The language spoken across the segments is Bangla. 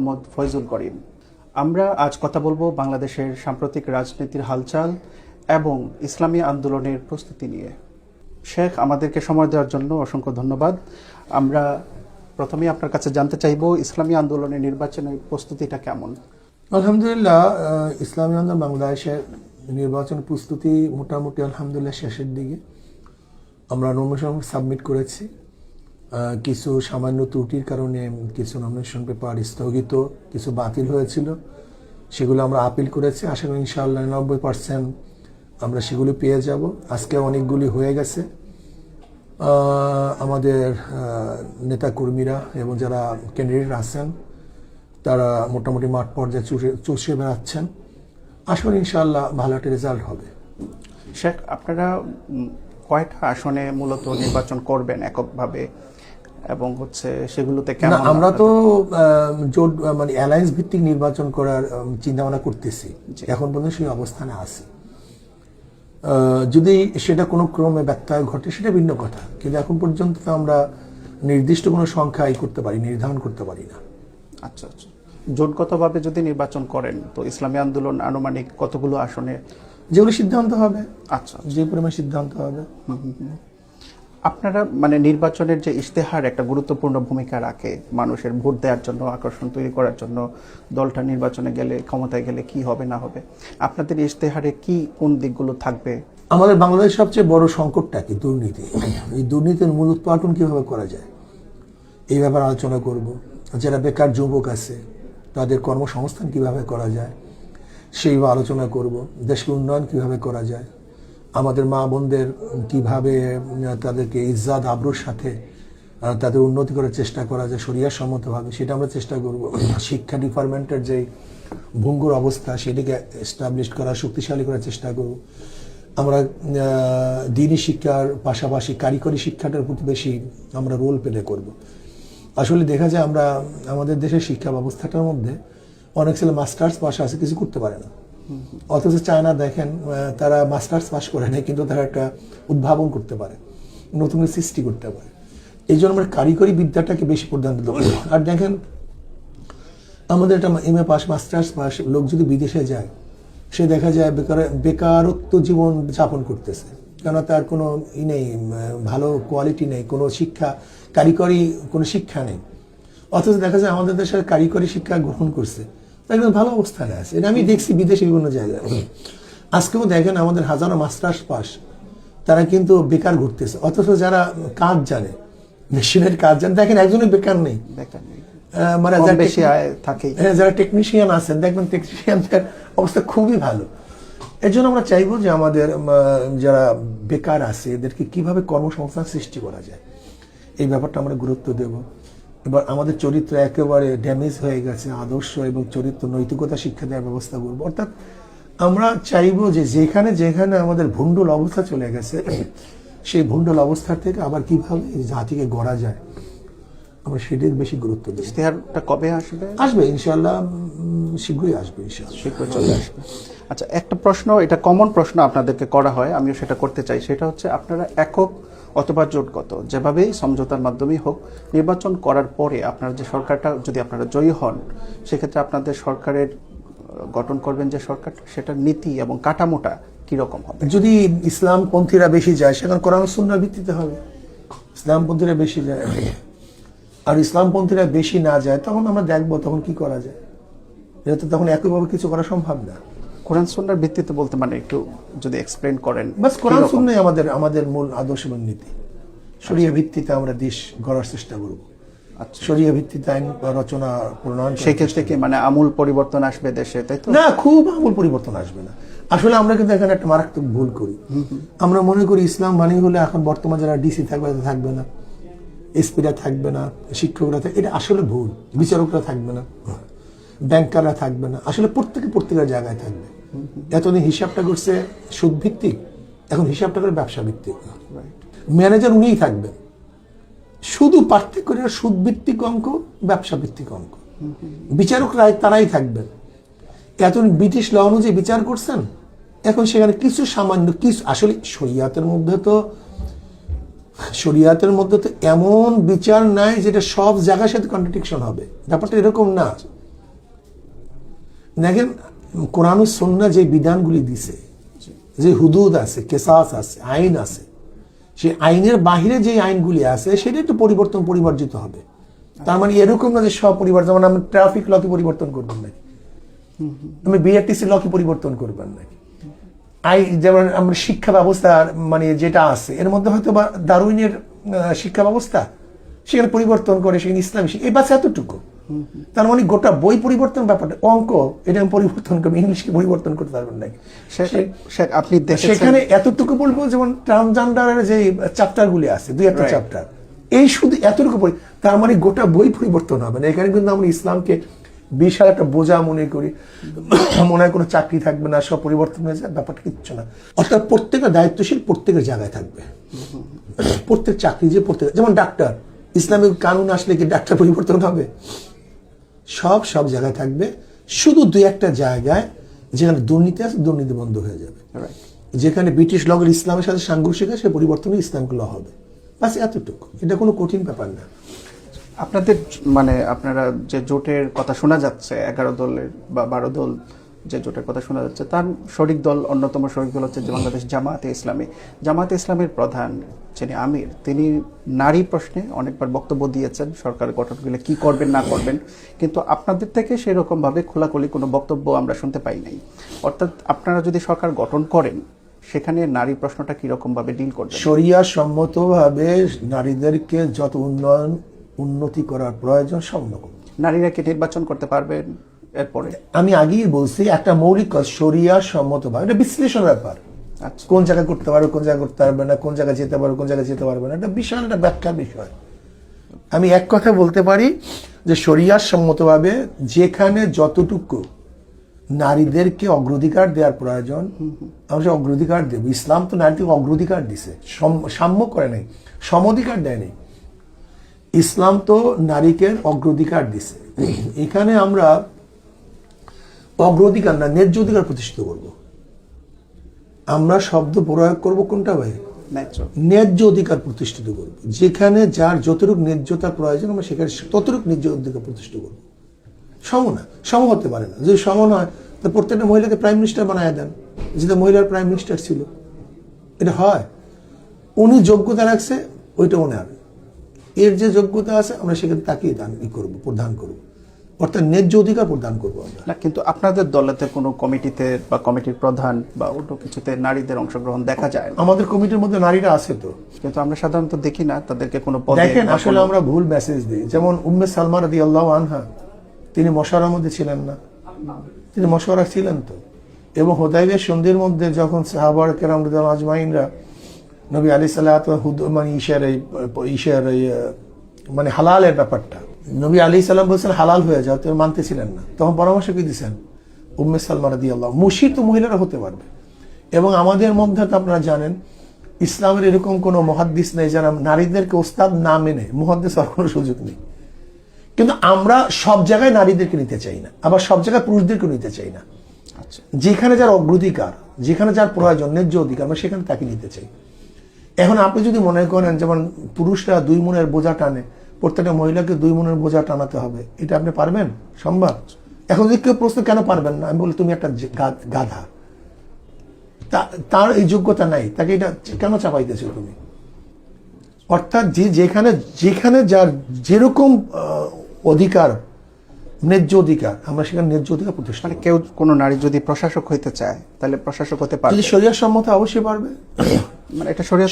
মোহাম্মদ ফয়জুল করিম। আমরা আজ কথা বলবো বাংলাদেশের সাম্প্রতিক রাজনীতির হালচাল এবং ইসলামী আন্দোলনের প্রস্তুতি নিয়ে। শেখ, আমাদেরকে সময় দেওয়ার জন্য অসংখ্য ধন্যবাদ। আমরা প্রথমেই আপনার কাছে জানতে চাইব, ইসলামী আন্দোলনের নির্বাচনের প্রস্তুতিটা কেমন? আলহামদুলিল্লাহ, ইসলামী আন্দোলন বাংলাদেশের নির্বাচন প্রস্তুতি মোটামুটি আলহামদুলিল্লাহ শেষের দিকে। আমরা নমিনেশন সাবমিট করেছি। কিছু সামান্য ত্রুটির কারণে কিছু নমিনেশন পেপার স্থগিত, কিছু বাতিল হয়েছিল, সেগুলো আমরা আপিল করেছি। আশা করি ইনশাআল্লাহ 90% আমরা সেগুলি পেয়ে যাব। আজকে অনেকগুলি হয়ে গেছে। আমাদের নেতাকর্মীরা এবং যারা ক্যান্ডিডেট আছেন তারা মোটামুটি মাঠ পর্যায়ে চষে বেড়াচ্ছেন। আশা করি ইনশাআল্লাহ ভালো একটা রেজাল্ট হবে। শেখ, আপনারা কয়টা আসনে মূলত নির্বাচন করবেন এককভাবে, এবং সেগুলোতে কেমন? আমরা তো জোট মানে অ্যালায়েন্স ভিত্তিক নির্বাচন করার চিন্তা ভাবনা করতেছি। এখন পর্যন্ত সেই অবস্থানে আছি। যদি সেটা কোনো ক্রমে ব্যত্যয় ঘটে সেটা ভিন্ন কথা, কিন্তু এখন পর্যন্ত তো আমরা নির্দিষ্ট কোনো সংখ্যা নির্ধারণ করতে পারি না। আচ্ছা আচ্ছা, জোটগতভাবে যদি নির্বাচন করেন তো ইসলামী আন্দোলন আনুমানিক কতগুলো আসনে? যেগুলো সিদ্ধান্ত হবে, আচ্ছা, যে পরিমাণ সিদ্ধান্ত হবে। আপনারা মানে নির্বাচনের যে ইশতেহার একটা গুরুত্বপূর্ণ ভূমিকা রাখে মানুষের ভোট দেওয়ার জন্য, আকর্ষণ তৈরি করার জন্য, দলটা নির্বাচনে গেলে, ক্ষমতায় গেলে কি হবে না হবে, আপনাদের ইশতেহারে কি কোন দিকগুলো থাকবে? আমাদের বাংলাদেশের সবচেয়ে বড় সংকটটা কি? দুর্নীতি। এই দুর্নীতির মূল উৎপাটন কিভাবে করা যায় এই ব্যাপারে আলোচনা করব। যারা বেকার যুবক আছে তাদের কর্মসংস্থান কিভাবে করা যায় সেইভাবে আলোচনা করব। দেশের উন্নয়ন কিভাবে করা যায়, আমাদের মা বোনদের কিভাবে তাদেরকে ইজ্জাত আবরুর সাথে তাদের উন্নতি করার চেষ্টা করা যায় শরিয়া সম্মতভাবে, সেটা আমরা চেষ্টা করব। শিক্ষা ডিপার্টমেন্টের যে ভঙ্গুর অবস্থা সেটিকে এস্টাবলিশ করা, শক্তিশালী করার চেষ্টা করব। আমরা দ্বীনি শিক্ষার পাশাপাশি কারিগরি শিক্ষাটার প্রতি বেশি আমরা রোল প্লে করব। আসলে দেখা যায় আমরা আমাদের দেশের শিক্ষা ব্যবস্থাটার মধ্যে অনেক ছেলে মাস্টার্স পাস আছে, কিছু করতে পারে না। অথচ চায়না দেখেন, তারা মাস্টার্স পাস করে নেয় কিন্তু তারা একটা উদ্ভাবন করতে পারে, নতুন সৃষ্টি করতে পারে। এই জন্য আমরা কারিগরি বিদ্যাটাকে বেশি প্রাধান্য দেব। আর দেখেন, আমাদের একটা MA পাস, মাস্টার্স পাস লোক যদি বিদেশে যায়, সে দেখা যায় বেকারত্ব জীবন যাপন করতেছে, কেন তার কোনো নেই, ভালো কোয়ালিটি নেই, কোনো শিক্ষা, কারিগরি কোনো শিক্ষা নেই। অথচ দেখা যায় আমাদের দেশের কারিগরি শিক্ষা গ্রহণ করছে, একদম ভালো অবস্থানে আছে। এটা আমি দেখছি বিদেশে বিভিন্ন জায়গায়। আজকেও দেখেন আমাদের হাজারো মাস্টার্স পাস, তারা কিন্তু বেকার ঘুরতেছে। অথচ যারা কাজ জানে, মেশিনের কাজ জানে, দেখেন একজনই বেকার নেই। মানে যারা টেকনিশিয়ান আছেন দেখবেন টেকনিশিয়ানদের অবস্থা খুবই ভালো। এর জন্য আমরা চাইবো যে আমাদের যারা বেকার আছে এদেরকে কিভাবে কর্মসংস্থান সৃষ্টি করা যায় এই ব্যাপারটা আমরা গুরুত্ব দেব। এবার আমাদের চরিত্র একেবারে ড্যামেজ হয়ে গেছে, আদর্শ এবং চরিত্র নৈতিকতা শিক্ষা দেওয়ার ব্যবস্থা করবো। অর্থাৎ আমরা চাইবো যে যেখানে যেখানে আমাদের ভণ্ডুল অবস্থা চলে গেছে সেই ভণ্ডুল অবস্থা থেকে আবার কিভাবে জাতিকে গড়া যায় আমরা সেটির বেশি গুরুত্ব দিই। ইশতেহারটা কবে আসবে? আসবে ইনশাআল্লাহ, শীঘ্রই আসবে, শীঘ্রই চলে আসবে। আচ্ছা, একটা প্রশ্ন, এটা কমন প্রশ্ন আপনাদেরকে করা হয়, আমিও সেটা করতে চাই। সেটা হচ্ছে, আপনারা একক অথবা জোটগত যেভাবেই সমঝোতার মাধ্যমেই হোক নির্বাচন করার পরে আপনার যে সরকারটা, যদি আপনারা জয়ী হন, সেক্ষেত্রে আপনাদের সরকারের গঠন করবেন যে সরকার, সেটার নীতি এবং কাঠামোটা কিরকম হবে? যদি ইসলামপন্থীরা বেশি যায় সেখানে কোরআন সুন্নাহর ভিত্তিতে হবে। ইসলামপন্থীরা বেশি যায় আর ইসলামপন্থীরা বেশি না যায়, তখন আমরা দেখবো তখন কি করা যায়। এটা তো তখন একইভাবে কিছু করা সম্ভব না। কোরআন সুন্নাহর ভিত্তিতে বলতে মানে একটু যদি এক্সপ্লেইন করেন। বাস কোরআন সুন্নাহই আমাদের মূল আদর্শ এবং নীতি। শরিয়া ভিত্তিতে আমরা দেশ গড়ার চেষ্টা করব। আচ্ছা, শরিয়া ভিত্তিতে আইন রচনা প্রণয়ন। সেই ক্ষেত্রে কি মানে আমূল পরিবর্তন আসবে দেশে, তাই তো? না, খুব আমূল পরিবর্তন আসবে না। আসলে আমরা কিন্তু এখানে একটা মারাত্মক ভুল করি। আমরা মনে করি ইসলাম মানে হলে এখন বর্তমান যারা ডিসি থাকবে না, এসপিরা থাকবে না, শিক্ষকরা থাকবে, এটা আসলে ভুল। বিচারকরা থাকবে না, ব্যাংকাররা থাকবে না, আসলে প্রত্যেকের জায়গায় থাকবে। এতদিন হিসাবটা করছে সুদ ভিত্তিক, এখন হিসাবটা করে ব্যবসা ভিত্তিক। ম্যানেজার উনিই থাকবেন, শুধু পার্থক্য সুদ ভিত্তিক অঙ্ক, ব্যবসা ভিত্তিক অঙ্ক। বিচারকরা তারাই থাকবেন। এতদিন ব্রিটিশ ল অনুযায়ী বিচার করছেন, এখন সেখানে কিছু সামান্য কিছু, আসলে শরিয়াতের মধ্যে তো এমন বিচার নাই যেটা সব জায়গার সাথে কন্ট্রাডিকশন হবে, ব্যাপারটা এরকম না। দেখেন কোরআন ও সুন্নাহ যে বিধানগুলি দিছে, যে হুদুদ আছে, কেসাস আছে, আইন আছে, সেই আইনের বাহিরে যে আইনগুলি আছে সেটা একটু পরিবর্জিত হবে। তার মানে এরকম না যে সব পরিবর্তন, মানে আমি ট্রাফিক ল কি পরিবর্তন করবেন নাকি, আমি বিআরটিসি ল কি পরিবর্তন করবেন নাকি, যেমন আমরা শিক্ষা ব্যবস্থা মানে যেটা আছে এর মধ্যে হয়তো বা দারুইনের শিক্ষা ব্যবস্থা সেখানে পরিবর্তন করে, সেখানে ইসলামী এই বাস এতটুকু। তার মানে গোটা বই পরিবর্তন ব্যাপারটা, অঙ্ক এটা আমি পরিবর্তন করবো, ইংলিশকে পরিবর্তন করতে পারবেন নাকি। আপনি সেখানে এতটুকু বলবো, যেমন ট্রান্সজেন্ডারের যে চ্যাপ্টার গুলি আছে, দুই একটা চ্যাপ্টার, এই শুধু এতটুকু তার মানে গোটা বই পরিবর্তন হবে না। এখানে কিন্তু আমরা ইসলামকে বিশাল একটা বোঝা মনে করি, মনে হয় কোনো চাকরি থাকবে না, সব পরিবর্তন হয়ে যায়, ব্যাপারটা কিচ্ছু না। অর্থাৎ প্রত্যেকের দায়িত্বশীল প্রত্যেকের জায়গায় থাকবে, প্রত্যেক চাকরি যে প্রত্যেক, যেমন ডাক্তার, ইসলামিক কানুন আসলে কি ডাক্তার পরিবর্তন হবে? সব জায়গায় থাকবে, শুধু দুই একটা জায়গায় যেখানে দুর্নীতি আছে দুর্নীতি বন্ধ হয়ে যাবে, যেখানে ব্রিটিশ লগের ইসলামের সাথে সাংঘর্ষিক আছে সে পরিবর্তনে ইসলামিক ল হবে, বাস এতটুকু, এটা কোনো কঠিন ব্যাপার না। আপনাদের মানে আপনারা যে জোটের কথা শোনা যাচ্ছে 11 দলের বা 12 দল যে জোটের কথা শোনা যাচ্ছে, তার শরিক দল, অন্যতম শরিক দল হচ্ছে যে বাংলাদেশ জামায়াতে ইসলামী। জামায়াতে ইসলামীর প্রধান যিনি আমির, তিনি নারী প্রশ্নে অনেকবার বক্তব্য দিয়েছেন, সরকার গঠন করলে কি করবেন না করবেন, কিন্তু আপনাদের থেকে সেরকম ভাবে খোলাখুলি কোনো বক্তব্য আমরা শুনতে পাই নাই। অর্থাৎ আপনারা যদি সরকার গঠন করেন সেখানে নারী প্রশ্নটা কিরকম ভাবে ডিল করবেন? শরিয়া সম্মতভাবে নারীদেরকে যত উন্নতি করার প্রয়োজন সব রকম। নারীরা কি নির্বাচন করতে পারবেন? এরপরে আমি আগেই বলছি একটা মৌলিক শরিয়া সম্মতভাবে, এটা বিশ্লেষণ ব্যাপার, কোন জায়গায় করতে পারবে, কোন জায়গায় করতে পারবে না, কোন জায়গায় যেতে পারবে, কোন জায়গায় যেতে পারবে না, এটা বিশাল একটা ব্যাখ্যার বিষয়। আমি এক কথা বলতে পারি যে শরিয়া সম্মতভাবে যেখানে যতটুকু নারীদেরকে অগ্রাধিকার দেওয়ার প্রয়োজন আমরা সে অগ্রাধিকার দেব। ইসলাম তো নারীদেরকে অগ্রাধিকার দিছে, সাম্য করে নাই, সমধিকার দেয়নি। ইসলাম তো নারীকে অগ্রাধিকার দিছে। এখানে আমরা অগ্রাধিকার না, ন্যায্য অধিকার প্রতিষ্ঠিত করব। আমরা শব্দ প্রয়োগ করব কোনটা ভাই? ন্যায্য অধিকার প্রতিষ্ঠিত করব। যেখানে যার যতটুকু ন্যায্যতার প্রয়োজন আমরা সেখানে ততটুকু ন্যায্য অধিকার প্রতিষ্ঠিত করব। সম না, সম হতে পারে না। যদি সম নয় তো প্রত্যেকটা মহিলাকে প্রাইম মিনিস্টার বানায় দেন, যেটা মহিলার প্রাইম মিনিস্টার ছিল। এটা হয়, উনি যোগ্যতা রাখছে ওইটা ওনার, এর যে যোগ্যতা আছে আমরা সেখানে তাকেই প্রদান করবো, অর্থাৎ ন্যায্য অধিকার প্রদান করবো আমরা না। কিন্তু আপনাদের দলেতে কোনো কমিটিতে বা কমিটির প্রধান বা অন্য কিছুতে নারীদের অংশগ্রহণ দেখা যায় না। আমাদের কমিটির মধ্যে নারীরা আছে তো, কিন্তু আমরা সাধারণত দেখি না তাদেরকে কোনো পদে। দেখেন আসলে আমরা ভুল মেসেজ দিই। যেমন উম্মে সালমা রাদিয়াল্লাহু আনহা, তিনি মশওয়ারার মধ্যে ছিলেন না? তিনি মশওয়ারা ছিলেন তো। এবং হুদাইবিয়া সন্ধির মধ্যে যখন সাহাবায়ে কেরাম রাদিয়াল্লাহু আজমাইনরা নবী আলাইহিস সালাতু মানে মানে হালালের ব্যাপারটা নবী আলাইহিস সালাম বলছেন হালাল হয়ে যাও, তিনি মানতেছিলেন না, তখন পরামর্শ কি দিয়েছেন? উম্মে সালমা রাদিয়াল্লাহু, মুশরিক তো মহিলারা হতে পারবে। এবং আমাদের মধ্যে তো আপনারা জানেন ইসলামের এরকম কোনো মুহাদ্দিস নেই যারা নারীদেরকে ওস্তাদ না মেনে মুহাদ্দিস হওয়ার কোনো সুযোগ নেই। কিন্তু আমরা সব জায়গায় নারীদেরকে নিতে চাই না, আবার সব জায়গায় পুরুষদেরকে নিতে চাই না। যেখানে যার অগ্রাধিকার, যেখানে যার প্রয়োজন, ন্যায্য অধিকার, আমরা সেখানে তাকে নিতে চাই। এখন আপনি যদি মনে করেন যেমন পুরুষরা 2 মণের বোঝা টানে, প্রত্যেকটা মহিলাকে 2 মণের বোঝা টানাতে হবে, এটা আপনি পারবেন? সম্ভব? এখন যদি কেউ প্রশ্ন কেন পারবেন না, আমি বলি তুমি একটা গাধা, তার এই যোগ্যতা নাই, তাকে এটা কেন চাপাইতেছো তুমি? অর্থাৎ যেখানে যার যেরকম অধিকার, ন্যায্য অধিকার, আমরা সেখানে ন্যায্য অধিকার প্রতিষ্ঠা। মানে কেউ কোনো নারী যদি প্রশাসক হইতে চায় তাহলে প্রশাসক হতে পারবে? যদি শরিয়ার সম্মত অবশ্যই পারবে। মানে এটা শরিয়ার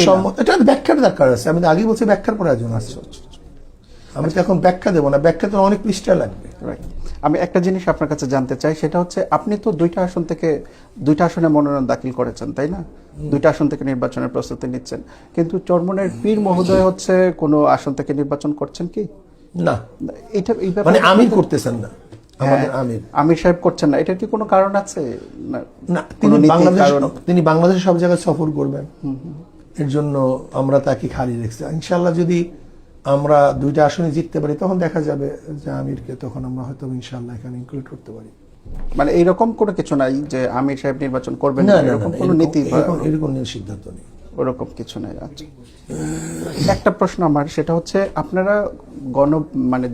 সম্মত, এটা ব্যাখ্যার দরকার আছে। আমি আগেই বলছি ব্যাখ্যার প্রয়োজন আছে। আমি তো এখন ব্যাখ্যা দেবো না, ব্যাখ্যা তো অনেক পৃষ্ঠা লাগবে। আমি একটা জিনিস আপনার কাছে জানতে চাই, সেটা হচ্ছে আপনি তো 2টা আসন থেকে 2টা আসনে মনোনয়ন দাখিল করেছেন, তাই না? 2টা আসন থেকে নির্বাচনের প্রস্তুতি নিচ্ছেন, কিন্তু চরমনের পীর মহোদয় হচ্ছে কোনো আসন থেকে নির্বাচন করছেন কি? না, এটা মানে আমির করতেছেন না, আমাদের আমির সাহেব করছেন না, এটার কি কোনো কারণ আছে? না, তিনি বাংলাদেশের সব জায়গায় সফর করবেন, এর জন্য আমরা তাকে খালি রেখেছি। ইনশাআল্লাহ যদি আমরা 2টা আসনে জিততে পারি তখন দেখা যাবে যে আমিরকে, তখন আমরা হয়তো ইনশাআল্লাহ এখানে ইনক্লুড করতে পারি। মানে এইরকম কোনো কিছু নাই যে আমির সাহেব নির্বাচন করবেন না, এরকম কোনো নীতি, এরকম সিদ্ধান্ত নেই, ওরকম কিছু নাই। আচ্ছা, একটা প্রশ্ন আমার, সেটা হচ্ছে আপনারা মানে